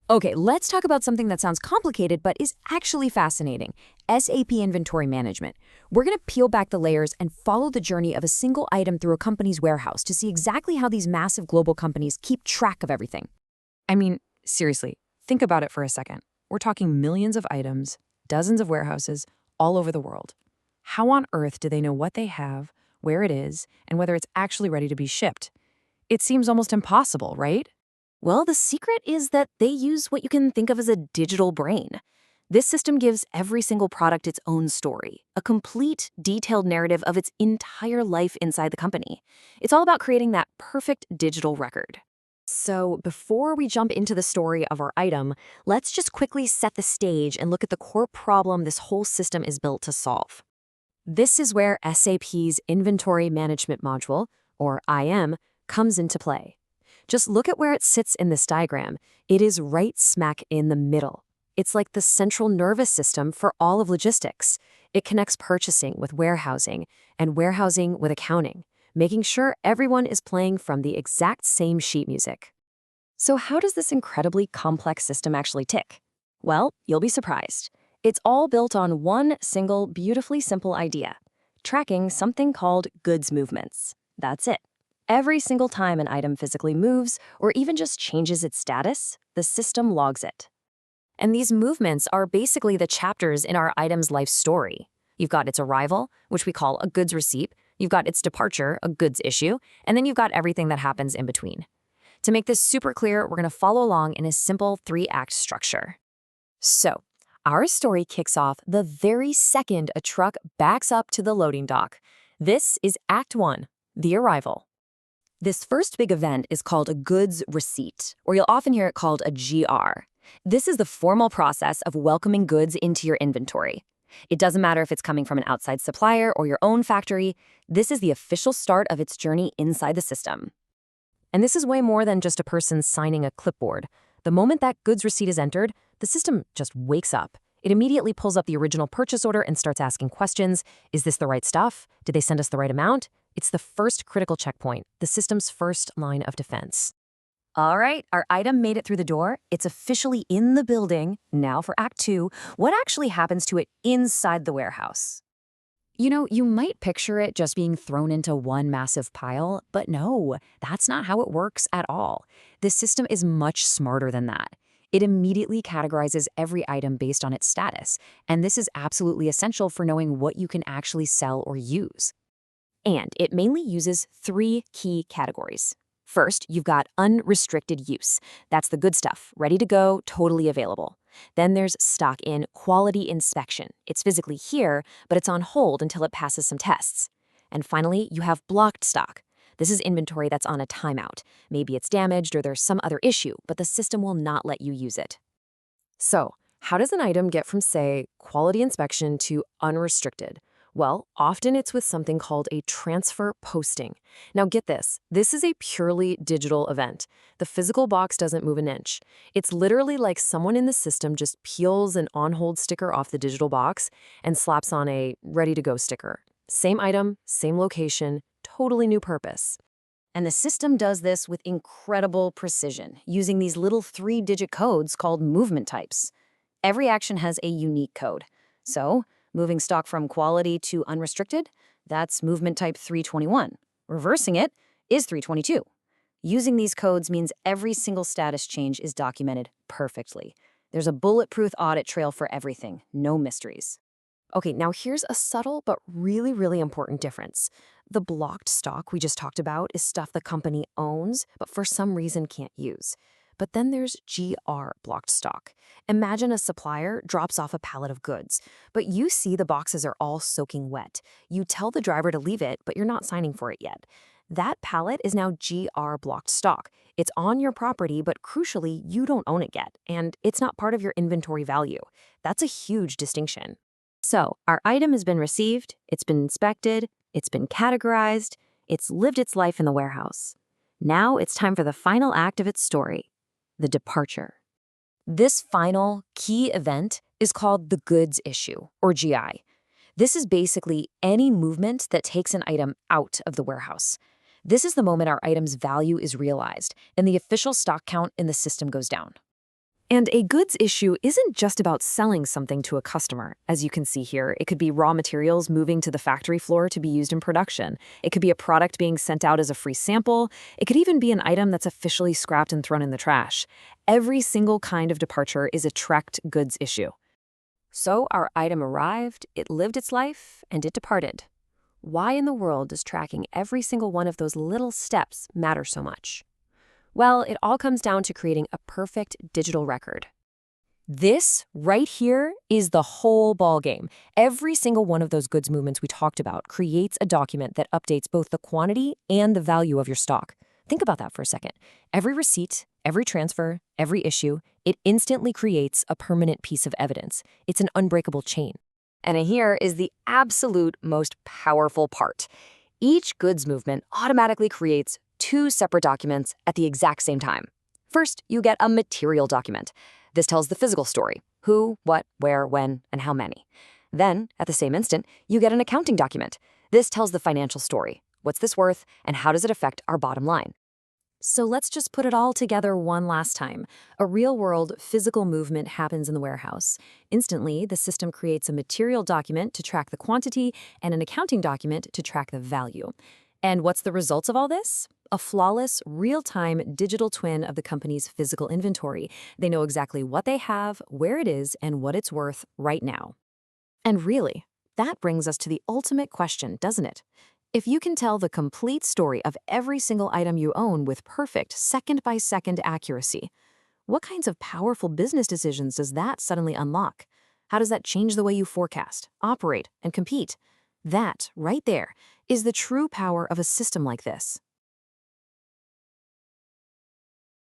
Okay, let's talk about something that sounds complicated but is actually fascinating. SAP inventory management. We're going to peel back the layers and follow the journey of a single item through a company's warehouse to see exactly how these massive global companies keep track of everything. I mean, seriously, think about it for a second. We're talking millions of items, dozens of warehouses, all over the world. How on earth do they know what they have, where it is, and whether it's actually ready to be shipped? It seems almost impossible, right? Well, the secret is that they use what you can think of as a digital brain. This system gives every single product its own story, a complete, detailed narrative of its entire life inside the company. It's all about creating that perfect digital record. So, before we jump into the story of our item, let's just quickly set the stage and look at the core problem this whole system is built to solve. This is where SAP's Inventory Management Module, or IM, comes into play. Just look at where it sits in this diagram. It is right smack in the middle. It's like the central nervous system for all of logistics. It connects purchasing with warehousing and warehousing with accounting, making sure everyone is playing from the exact same sheet music. So how does this incredibly complex system actually tick? Well, you'll be surprised. It's all built on one single, beautifully simple idea: tracking something called goods movements. That's it. Every single time an item physically moves or even just changes its status, the system logs it. And these movements are basically the chapters in our item's life story. You've got its arrival, which we call a goods receipt. You've got its departure, a goods issue, and then you've got everything that happens in between. To make this super clear, we're going to follow along in a simple 3-act structure. So, our story kicks off the very second a truck backs up to the loading dock. This is Act 1, the arrival. This first big event is called a goods receipt, or you'll often hear it called a GR. This is the formal process of welcoming goods into your inventory. It doesn't matter if it's coming from an outside supplier or your own factory. This is the official start of its journey inside the system. And this is way more than just a person signing a clipboard. The moment that goods receipt is entered, the system just wakes up. It immediately pulls up the original purchase order and starts asking questions. Is this the right stuff? Did they send us the right amount? It's the first critical checkpoint, the system's first line of defense. All right, our item made it through the door. It's officially in the building. Now for Act 2, what actually happens to it inside the warehouse? You know, you might picture it just being thrown into one massive pile, but no, that's not how it works at all. This system is much smarter than that. It immediately categorizes every item based on its status, and this is absolutely essential for knowing what you can actually sell or use. And it mainly uses 3 key categories. First, you've got unrestricted use. That's the good stuff, ready to go, totally available. Then there's stock in quality inspection. It's physically here, but it's on hold until it passes some tests. And finally, you have blocked stock. This is inventory that's on a timeout. Maybe it's damaged or there's some other issue, but the system will not let you use it. So, how does an item get from, say, quality inspection to unrestricted? Well, often it's with something called a transfer posting. Now get this, this is a purely digital event. The physical box doesn't move an inch. It's literally like someone in the system just peels an on-hold sticker off the digital box and slaps on a ready-to-go sticker. Same item, same location, totally new purpose. And the system does this with incredible precision, using these little 3-digit codes called movement types. Every action has a unique code. So, moving stock from quality to unrestricted, that's movement type 321. Reversing it is 322. Using these codes means every single status change is documented perfectly. There's a bulletproof audit trail for everything, no mysteries. Okay, now here's a subtle but really, really important difference. The blocked stock we just talked about is stuff the company owns, but for some reason can't use. But then there's GR blocked stock. Imagine a supplier drops off a pallet of goods, but you see the boxes are all soaking wet. You tell the driver to leave it, but you're not signing for it yet. That pallet is now GR blocked stock. It's on your property, but crucially, you don't own it yet, and it's not part of your inventory value. That's a huge distinction. So, our item has been received, it's been inspected, it's been categorized, it's lived its life in the warehouse. Now it's time for the final act of its story: the departure. This final key event is called the goods issue, or GI. This is basically any movement that takes an item out of the warehouse. This is the moment our item's value is realized and the official stock count in the system goes down. And a goods issue isn't just about selling something to a customer. As you can see here, it could be raw materials moving to the factory floor to be used in production. It could be a product being sent out as a free sample. It could even be an item that's officially scrapped and thrown in the trash. Every single kind of departure is a tracked goods issue. So our item arrived, it lived its life, and it departed. Why in the world does tracking every single one of those little steps matter so much? Well, it all comes down to creating a perfect digital record. This right here is the whole ballgame. Every single one of those goods movements we talked about creates a document that updates both the quantity and the value of your stock. Think about that for a second. Every receipt, every transfer, every issue, it instantly creates a permanent piece of evidence. It's an unbreakable chain. And here is the absolute most powerful part. Each goods movement automatically creates two separate documents at the exact same time. First, you get a material document. This tells the physical story: who, what, where, when, and how many. Then, at the same instant, you get an accounting document. This tells the financial story: what's this worth, and how does it affect our bottom line? So let's just put it all together one last time. A real-world physical movement happens in the warehouse. Instantly, the system creates a material document to track the quantity and an accounting document to track the value. And what's the results of all this? A flawless, real-time digital twin of the company's physical inventory. They know exactly what they have, where it is, and what it's worth right now. And really, that brings us to the ultimate question, doesn't it? If you can tell the complete story of every single item you own with perfect second-by-second accuracy, what kinds of powerful business decisions does that suddenly unlock? How does that change the way you forecast, operate, and compete? That, right there, is the true power of a system like this.